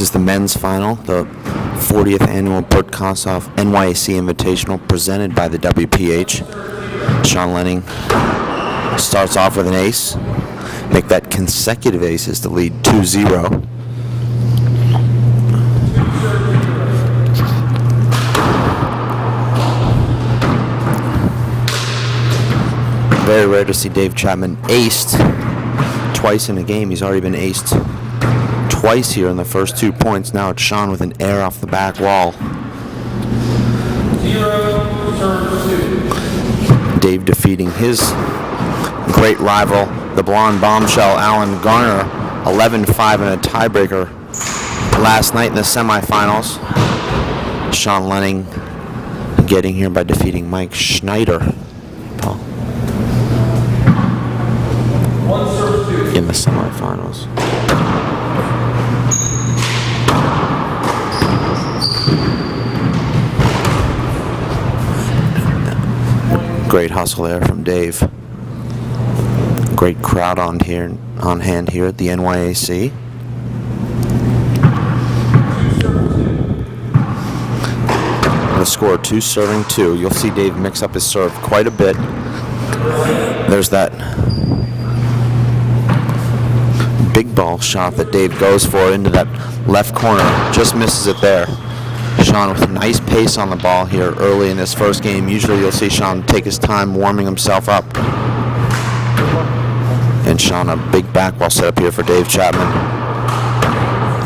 is the men's final, the 40th annual broadcast of NYC Invitational presented by the WPH. Sean Lenning starts off with an ace. Make that consecutive aces to lead 2-0. Very rare to see Dave Chapman aced twice in a game. He's already been aced twice here in the first 2 points. Now it's Sean with an air off the back wall. 0, serve 2. Dave defeating his great rival, the blonde bombshell Alan Garner, 11-5 in a tiebreaker last night in the semifinals. Sean Lenning getting here by defeating Mike Schneider in the semifinals. Great hustle there from Dave. Great crowd on hand here at the NYAC. The score 2-2. You'll see Dave mix up his serve quite a bit. There's that big ball shot that Dave goes for into that left corner. Just misses it there. Sean with a nice pace on the ball here early in this first game. Usually you'll see Sean take his time warming himself up. And Sean, a big back wall set up here for Dave Chapman.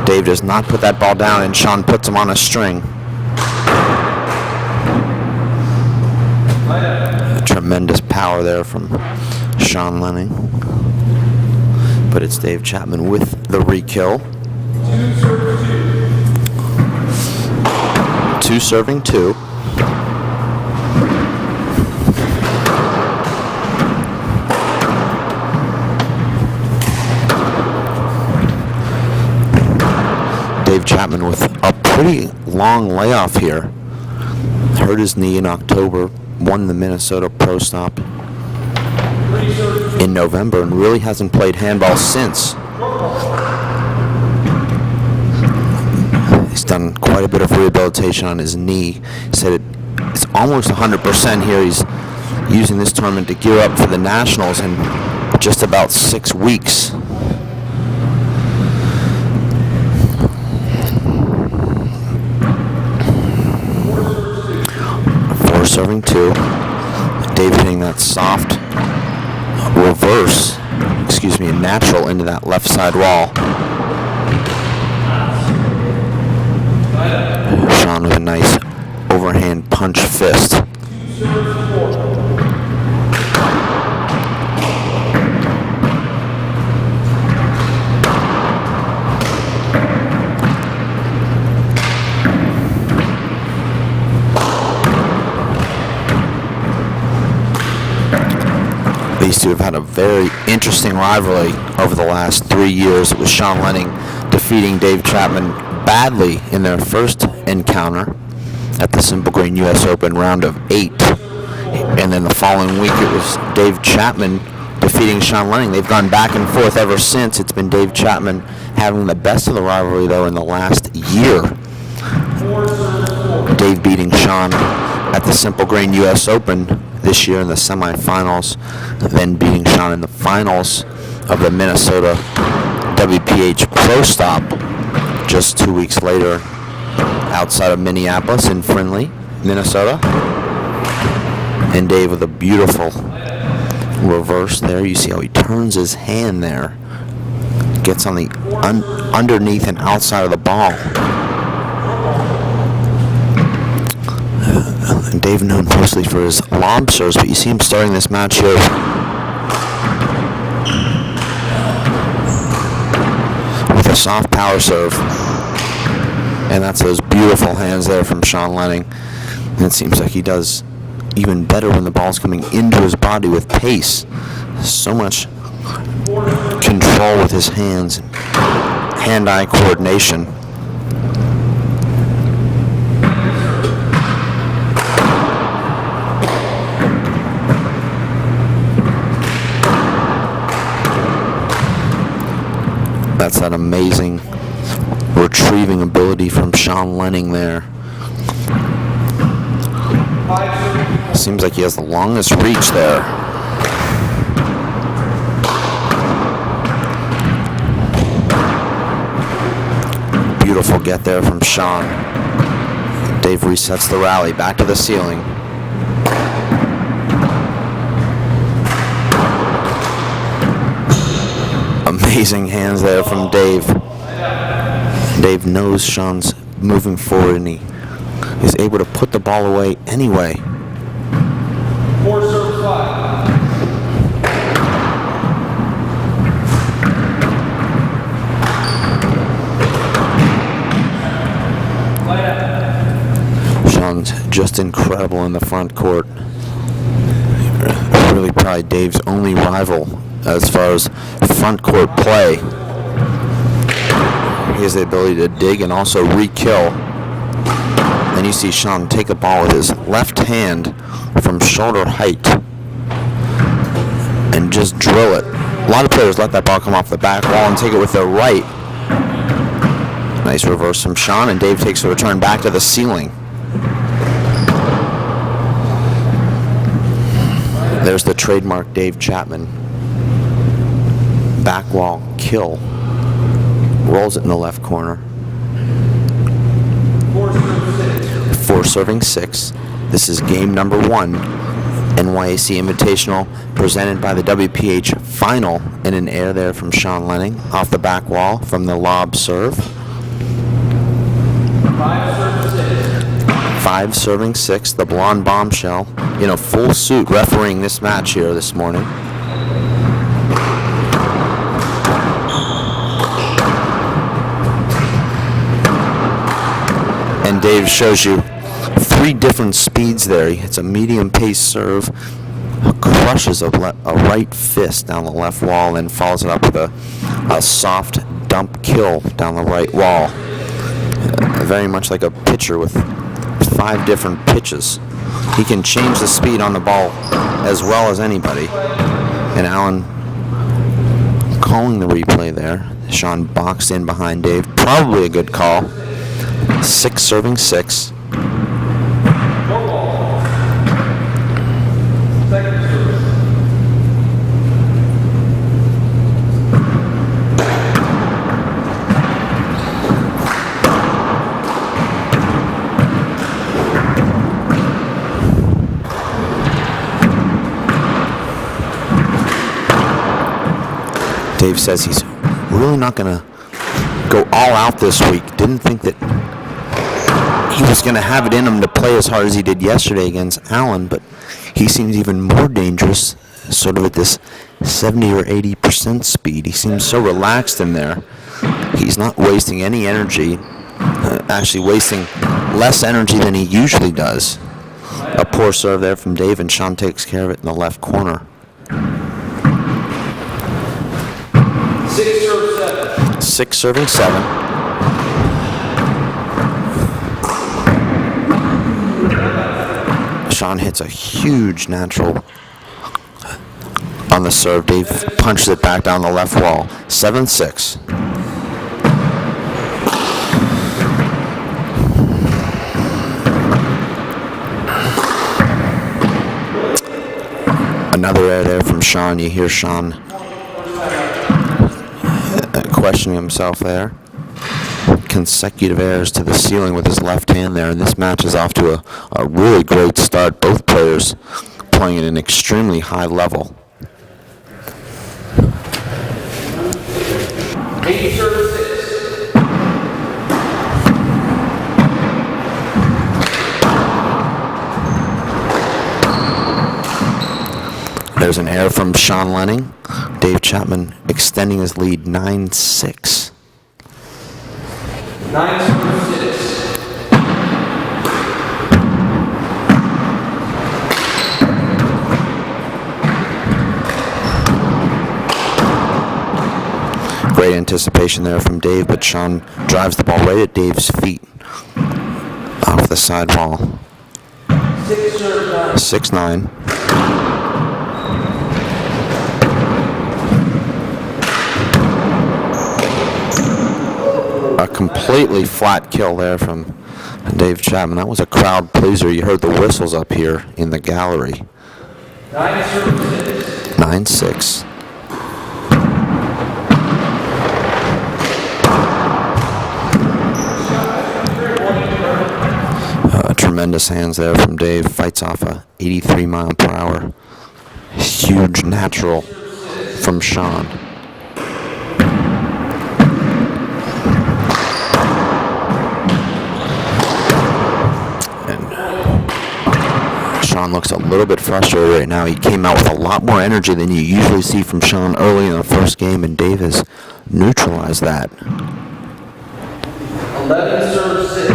Dave does not put that ball down, and Sean puts him on a string. Tremendous power there from Sean Lenning. But it's Dave Chapman with the re-kill. 2 serving 2. Dave Chapman with a pretty long layoff here. Hurt his knee in October, won the Minnesota Pro Stop in November, and really hasn't played handball since. He's done quite a bit of rehabilitation on his knee. He said it's almost 100% here. He's using this tournament to gear up for the Nationals in just about 6 weeks. Serving 2. Dave hitting that soft reverse, natural into that left side wall. Sean with a nice overhand punch fist. These two have had a very interesting rivalry over the last 3 years. It was Sean Lenning defeating Dave Chapman badly in their first encounter at the Simple Green U.S. Open round of 8. And then the following week it was Dave Chapman defeating Sean Lenning. They've gone back and forth ever since. It's been Dave Chapman having the best of the rivalry, though, in the last year. Dave beating Sean at the Simple Green U.S. Open this year in the semifinals, then beating Sean in the finals of the Minnesota WPH Pro Stop just 2 weeks later outside of Minneapolis in Findlay, Minnesota. And Dave with a beautiful reverse there. You see how he turns his hand there. Gets on the underneath and outside of the ball. And Dave known mostly for his lob serves, but you see him starting this match here with a soft power serve. And that's those beautiful hands there from Sean Lenning. And it seems like he does even better when the ball's coming into his body with pace. So much control with his hands, hand-eye coordination. That's that amazing retrieving ability from Sean Lenning there. Seems like he has the longest reach there. Beautiful get there from Sean. Dave resets the rally, back to the ceiling. Amazing hands there from Dave. Dave knows Sean's moving forward and he is able to put the ball away anyway. 4 serve 5. Sean's just incredible in the front court. Really probably Dave's only rival as far as front court play. He has the ability to dig and also re-kill. Then you see Sean take a ball with his left hand from shoulder height and just drill it. A lot of players let that ball come off the back wall and take it with their right. Nice reverse from Sean, and Dave takes a return back to the ceiling. There's the trademark Dave Chapman. Back wall kill. Rolls it in the left corner. 4 serving 6. This is game number 1. NYAC Invitational presented by the WPH Final, in an air there from Sean Lenning off the back wall from the lob serve. 5 serving 6. The blonde bombshell in a full suit refereeing this match here this morning. And Dave shows you 3 different speeds there. He hits a medium pace serve, crushes a right fist down the left wall, and follows it up with a soft dump kill down the right wall. Very much like a pitcher with 5 different pitches. He can change the speed on the ball as well as anybody. And Allen calling the replay there. Sean boxed in behind Dave. Probably a good call. 6 serving 6. Dave says he's really not going to go all out this week. Didn't think that he was going to have it in him to play as hard as he did yesterday against Allen, but he seems even more dangerous, sort of at this 70 or 80% speed. He seems so relaxed in there. He's not wasting any energy, actually wasting less energy than he usually does. A poor serve there from Dave, and Sean takes care of it in the left corner. 6 serve 7. 6 serving 7. Sean hits a huge natural on the serve. Dave punches it back down the left wall. 7-6. Another air there from Sean. You hear Sean questioning himself there. Consecutive airs to the ceiling with his left hand there, and this match is off to a really great start. Both players playing at an extremely high level. 8 serve 6. There's an air from Sean Lenning. Dave Chapman extending his lead 9-6. 9 serve 6. Great anticipation there from Dave, but Sean drives the ball right at Dave's feet off the sidewall. 6 serve 9. 6-9. A completely flat kill there from Dave Chapman. That was a crowd pleaser. You heard the whistles up here in the gallery. 9-6. Tremendous hands there from Dave. Fights off a 83 mile per hour. Huge natural from Sean. And Sean looks a little bit frustrated right now. He came out with a lot more energy than you usually see from Sean early in the first game, and Dave has neutralized that. 11 serve 6.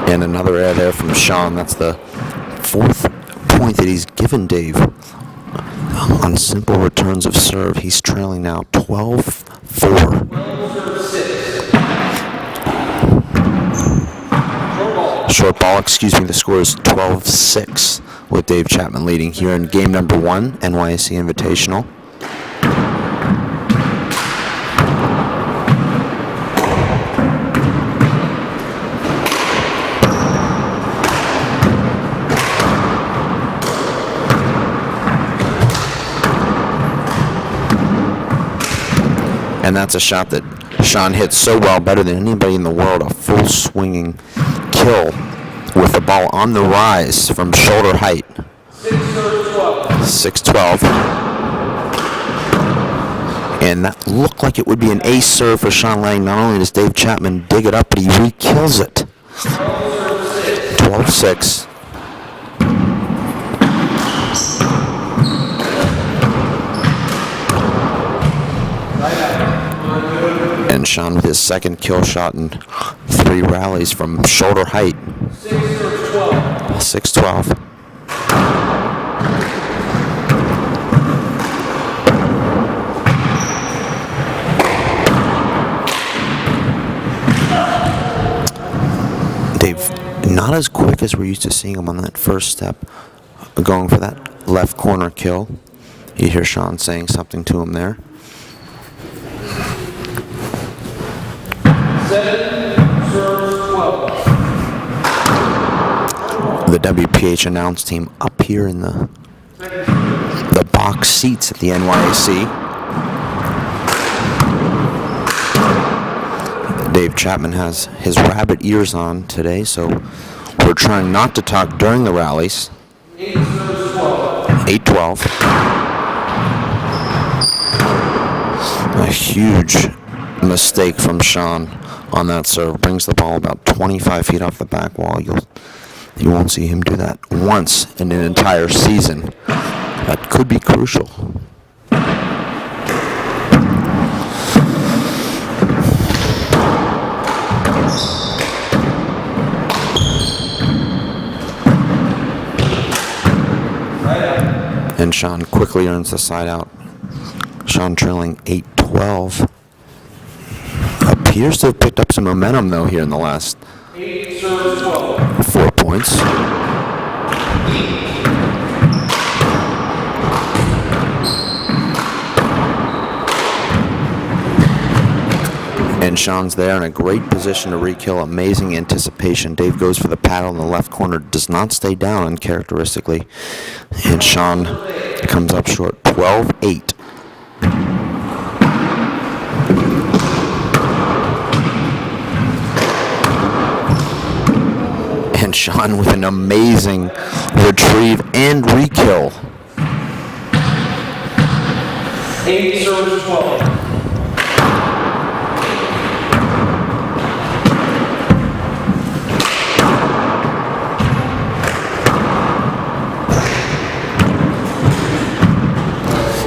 And another air there from Sean. That's the fourth point that he's given Dave on simple returns of serve. He's trailing now 12-4. Short ball, excuse me, the score is 12-6 with Dave Chapman leading here in game number 1, NYC Invitational. And that's a shot that Sean hits so well, better than anybody in the world. A full swinging kill with the ball on the rise from shoulder height. 6-12. And that looked like it would be an ace serve for Sean Lenning. Not only does Dave Chapman dig it up, but he re-kills it. 12-6. And Sean with his second kill shot in 3 rallies from shoulder height. 6-12. Dave, not as quick as we're used to seeing him on that first step, going for that left corner kill. You hear Sean saying something to him there. 7 serve 12. The WPH announce team up here in the box seats at the NYAC. Dave Chapman has his rabbit ears on today, so we're trying not to talk during the rallies. 8-12. A huge mistake from Sean on that serve. Brings the ball about 25 feet off the back wall. You won't see him do that once in an entire season. That could be crucial. And Sean quickly earns the side out. Sean trailing 8-12. Appears to have picked up some momentum, though, here in the last 4 points. And Sean's there in a great position to re-kill. Amazing anticipation. Dave goes for the paddle in the left corner. Does not stay down uncharacteristically. And Sean comes up short. 12-8. And Sean with an amazing retrieve and re-kill. 8 serve 12.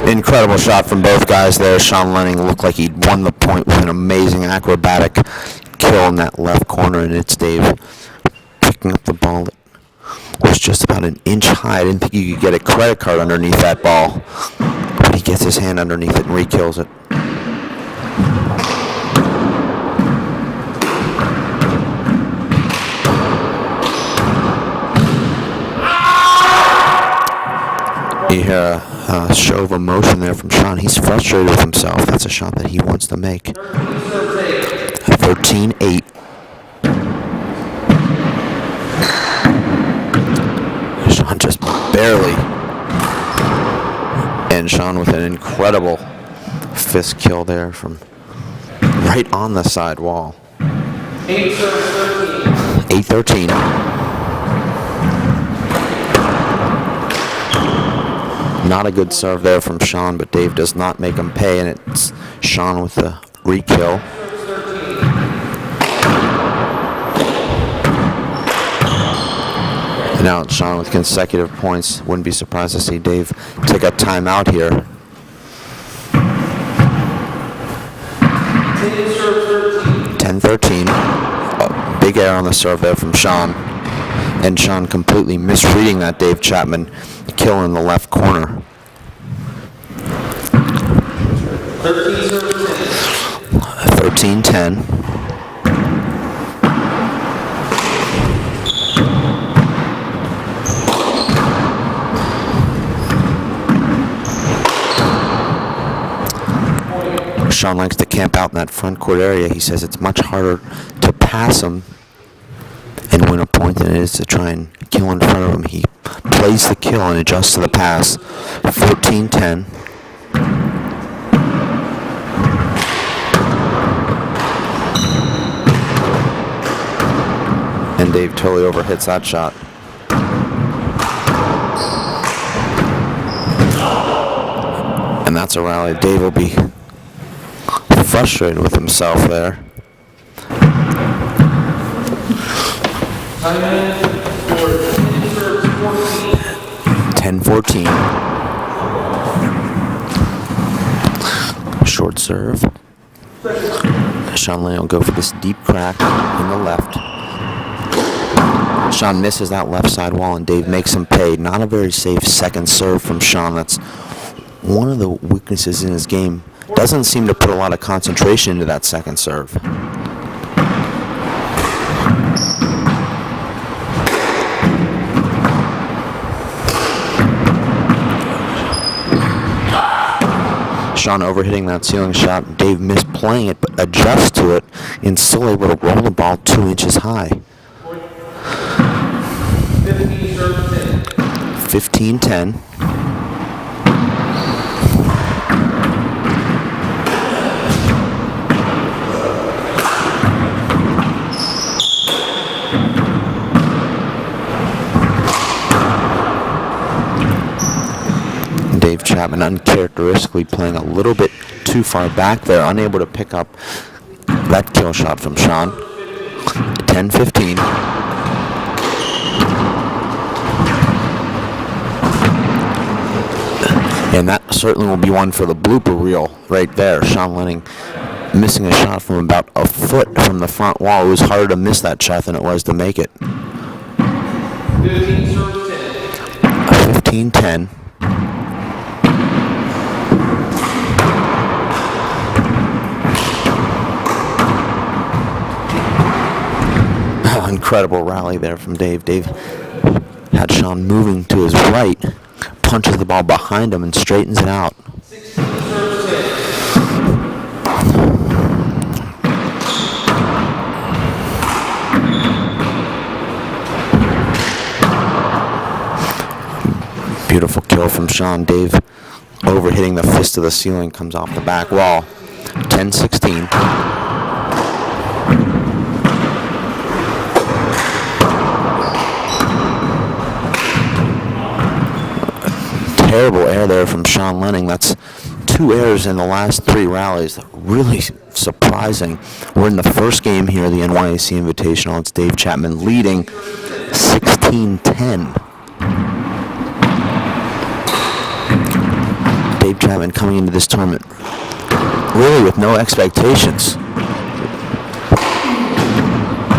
Incredible shot from both guys there. Sean Lenning looked like he'd won the point with an amazing acrobatic kill in that left corner, and it's Dave picking up the ball that was just about an inch high. I didn't think you could get a credit card underneath that ball, but he gets his hand underneath it and re-kills it. You hear a show of emotion there from Sean. He's frustrated with himself. That's a shot that he wants to make. 13-8. Sean just barely. And Sean with an incredible fist kill there from right on the side wall. 8-13. Not a good serve there from Sean, but Dave does not make him pay, and it's Sean with the re-kill. And now it's Sean with consecutive points. Wouldn't be surprised to see Dave take a timeout here. 10-13. Big error on the serve there from Sean. And Sean completely misreading that Dave Chapman kill in the left corner. 13-10. Sean likes to camp out in that front court area. He says it's much harder to pass him and win a point than it is to try and kill in front of him. He plays the kill and adjusts to the pass. 14-10. And Dave totally overhits that shot. And that's a rally. Dave will be frustrated with himself there. 10-14. Short serve. Sean Lenning will go for this deep crack in the left. Sean misses that left side wall, and Dave makes him pay. Not a very safe second serve from Sean. That's one of the weaknesses in his game. Doesn't seem to put a lot of concentration into that second serve. Sean overhitting that ceiling shot. Dave misplaying it, but adjusts to it and still able to roll the ball 2 inches high. 15-10. Dave Chapman uncharacteristically playing a little bit too far back there, unable to pick up that kill shot from Sean. 10-15. And that certainly will be one for the blooper reel right there. Sean Lenning missing a shot from about a foot from the front wall. It was harder to miss that shot than it was to make it. 15-10. Incredible rally there from Dave. Dave had Sean moving to his right, punches the ball behind him and straightens it out. Beautiful kill from Sean. Dave overhitting the fist of the ceiling, comes off the back wall. 10-16. Terrible error there from Sean Lenning. That's 2 errors in the last 3 rallies. Really surprising. We're in the first game here of the NYAC Invitational. It's Dave Chapman leading 16-10. Dave Chapman coming into this tournament really with no expectations.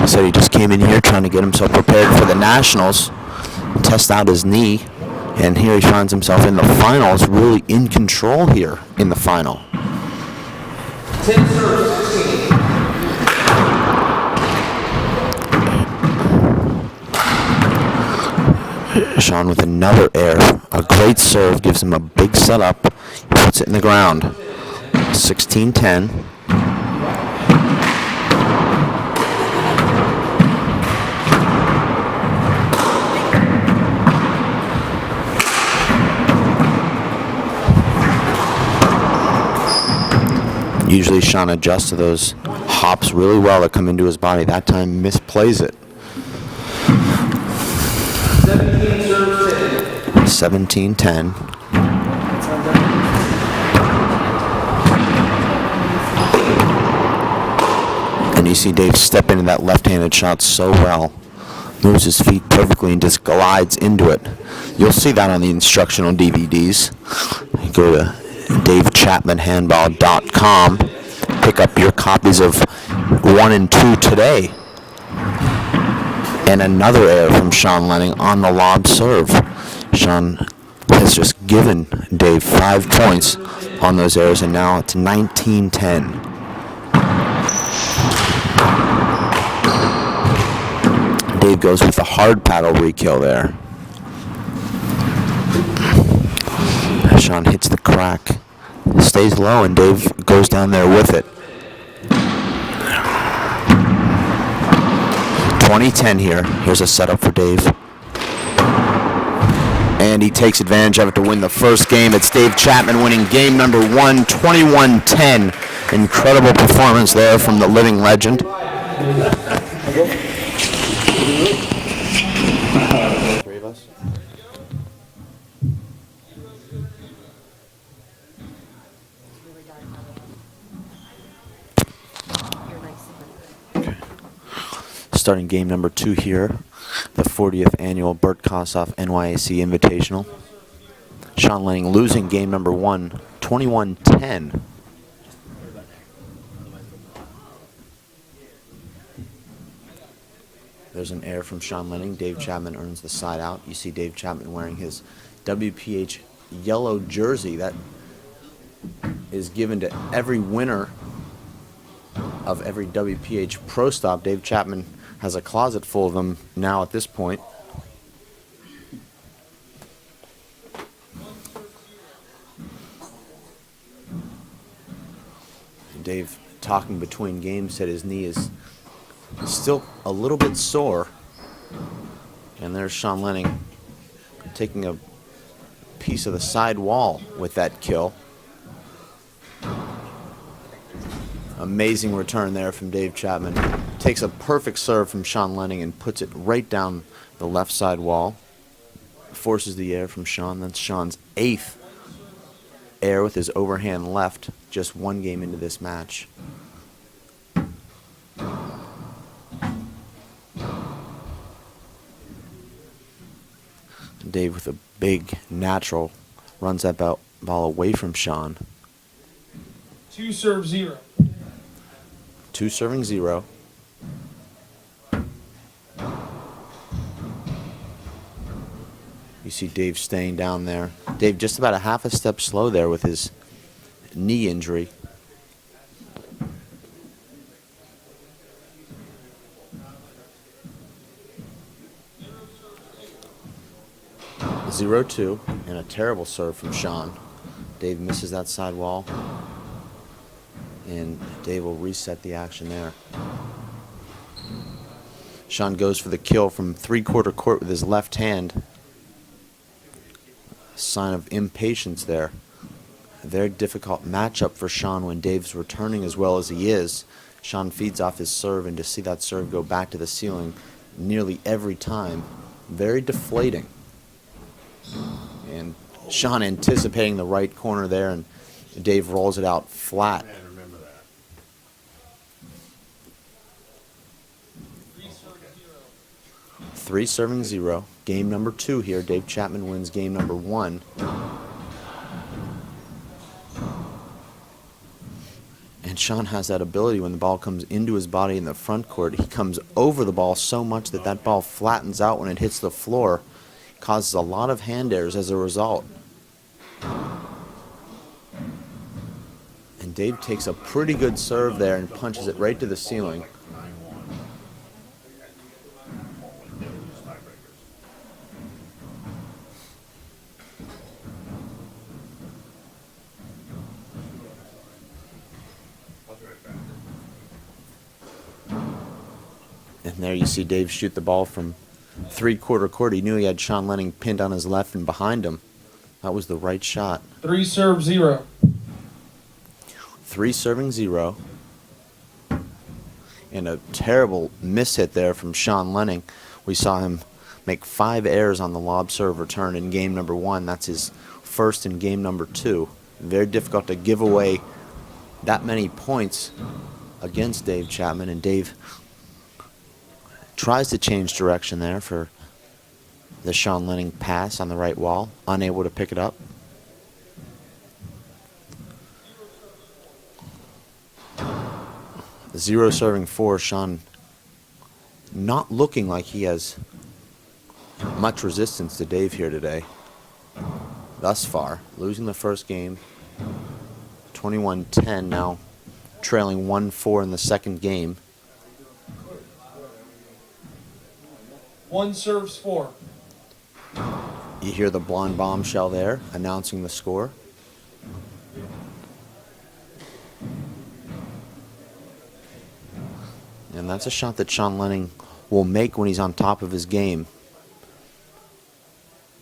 He said he just came in here trying to get himself prepared for the Nationals, test out his knee. And here he finds himself in the finals, really in control here in the final. 10-16. Sean with another air. A great serve, gives him a big setup. He puts it in the ground. 16-10. Usually Sean adjusts to those hops really well that come into his body. That time misplays it. 17-10. And you see Dave step into that left-handed shot so well. Moves his feet perfectly and just glides into it. You'll see that on the instructional DVDs. You go to DaveChapmanHandball.com. Pick up your copies of 1 and 2 today. And another error from Sean Lenning on the lob serve. Sean has just given Dave 5 points on those errors, and now it's 19-10. Dave goes with the hard paddle re-kill there. Sean hits the crack, stays low, and Dave goes down there with it. 20-10 here. Here's a setup for Dave. And he takes advantage of it to win the first game. It's Dave Chapman winning game number 1, 21-10. Incredible performance there from the living legend. Three of us. Starting game number 2 here, the 40th annual Bert Kossoff NYAC Invitational. Sean Lenning losing game number 1, 21-10. There's an error from Sean Lenning. Dave Chapman earns the side out. You see Dave Chapman wearing his WPH yellow jersey that is given to every winner of every WPH Pro Stop. Dave Chapman has a closet full of them now at this point. Dave, talking between games, said his knee is still a little bit sore. And there's Sean Lenning taking a piece of the side wall with that kill. Amazing return there from Dave Chapman. Takes a perfect serve from Sean Lenning and puts it right down the left side wall. Forces the air from Sean. That's Sean's 8th air with his overhand left, just 1 game into this match. Dave with a big natural runs that ball away from Sean. 2 serve 0. 2 serving 0. You see Dave staying down there. Dave just about a half a step slow there with his knee injury. Zero two, and a terrible serve from Sean. Dave misses that side wall, and Dave will reset the action there. Sean goes for the kill from 3/4 court with his left hand. Sign of impatience there. A very difficult matchup for Sean when Dave's returning as well as he is. Sean feeds off his serve, and to see that serve go back to the ceiling nearly every time, very deflating. And Sean anticipating the right corner there, and Dave rolls it out flat. 3 serving 0. Game number 2 here. Dave Chapman wins game number 1. And Sean has that ability when the ball comes into his body in the front court. He comes over the ball so much that that ball flattens out when it hits the floor. Causes a lot of hand errors as a result. And Dave takes a pretty good serve there and punches it right to the ceiling. There you see Dave shoot the ball from three-quarter court. He knew he had Sean Lenning pinned on his left and behind him. That was the right shot. 3 serve 0. 3 serving 0. And a terrible miss hit there from Sean Lenning. We saw him make 5 errors on the lob serve return in game number 1. That's his first in game number 2. Very difficult to give away that many points against Dave Chapman, and Dave tries to change direction there for the Sean Lenning pass on the right wall, unable to pick it up. The 0 serving 4, Sean not looking like he has much resistance to Dave here today. Thus far, losing the first game, 21-10, now trailing 1-4 in the second game. 1 serves 4. You hear the blonde bombshell there announcing the score. And that's a shot that Sean Lenning will make when he's on top of his game.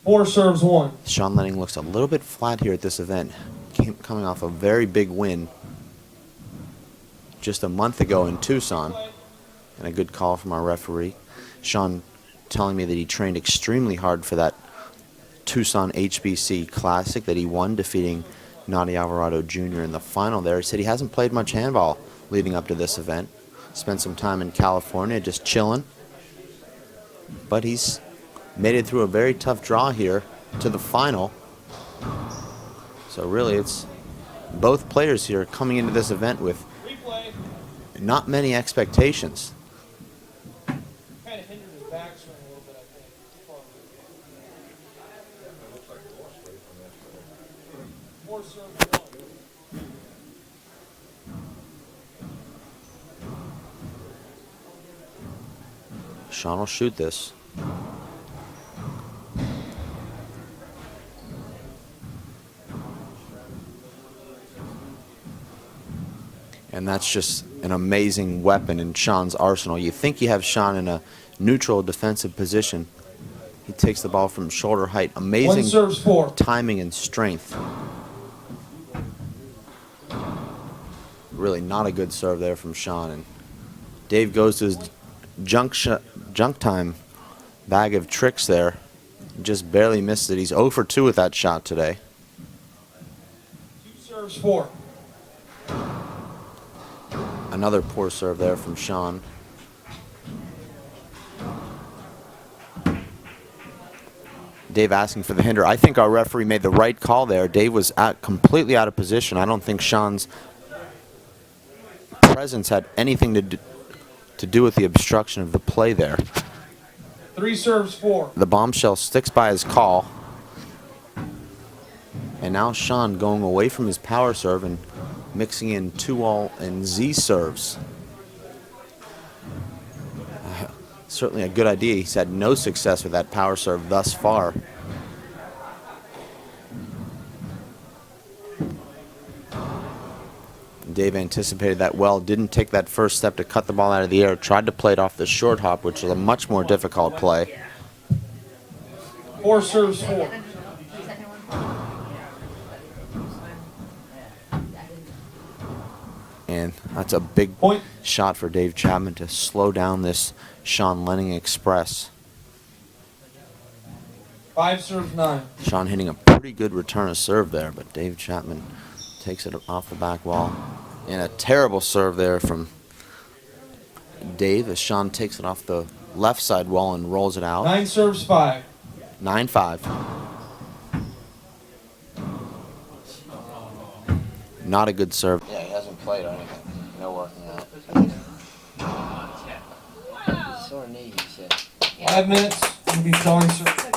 4 serves 1. Sean Lenning looks a little bit flat here at this event, coming off a very big win just a month ago in Tucson, and a good call from our referee. Sean telling me that he trained extremely hard for that Tucson HBC Classic that he won, defeating Nadi Alvarado Jr. in the final there. He said he hasn't played much handball leading up to this event. Spent some time in California just chilling. But he's made it through a very tough draw here to the final. So really it's both players here coming into this event with not many expectations. Kind of hindered his backswing a little bit, I think. 4 serves 1. Sean will shoot this. And that's just an amazing weapon in Sean's arsenal. You think you have Sean in a neutral defensive position. He takes the ball from shoulder height. 1 Amazing serves 4. timing and strength. Really not a good serve there from Sean. And Dave goes to his junk time bag of tricks there. Just barely missed it. He's 0 for 2 with that shot today. 2 serves 4. Another poor serve there from Sean. Dave asking for the hinder. I think our referee made the right call there. Dave was completely out of position. I don't think Sean's presence had anything to do with the obstruction of the play there. 3 serves 4. The bombshell sticks by his call. And now Sean going away from his power serve and mixing in 2-all and Z serves. Certainly a good idea. He's had no success with that power serve thus far. Dave anticipated that well, didn't take that first step to cut the ball out of the air, tried to play it off the short hop, which is a much more difficult play. 4 serves 4. And that's a big Point. shot for Dave Chapman to slow down this Sean Lenning Express. 5 serves 9. Sean hitting a pretty good return of serve there, but Dave Chapman takes it off the back wall. And a terrible serve there from Dave as Sean takes it off the left side wall and rolls it out. 9 serves 5. 9-5. Not a good serve. Yeah, he hasn't played or anything. No working out. Sore knee, he said. 5 minutes. We'll be calling serve.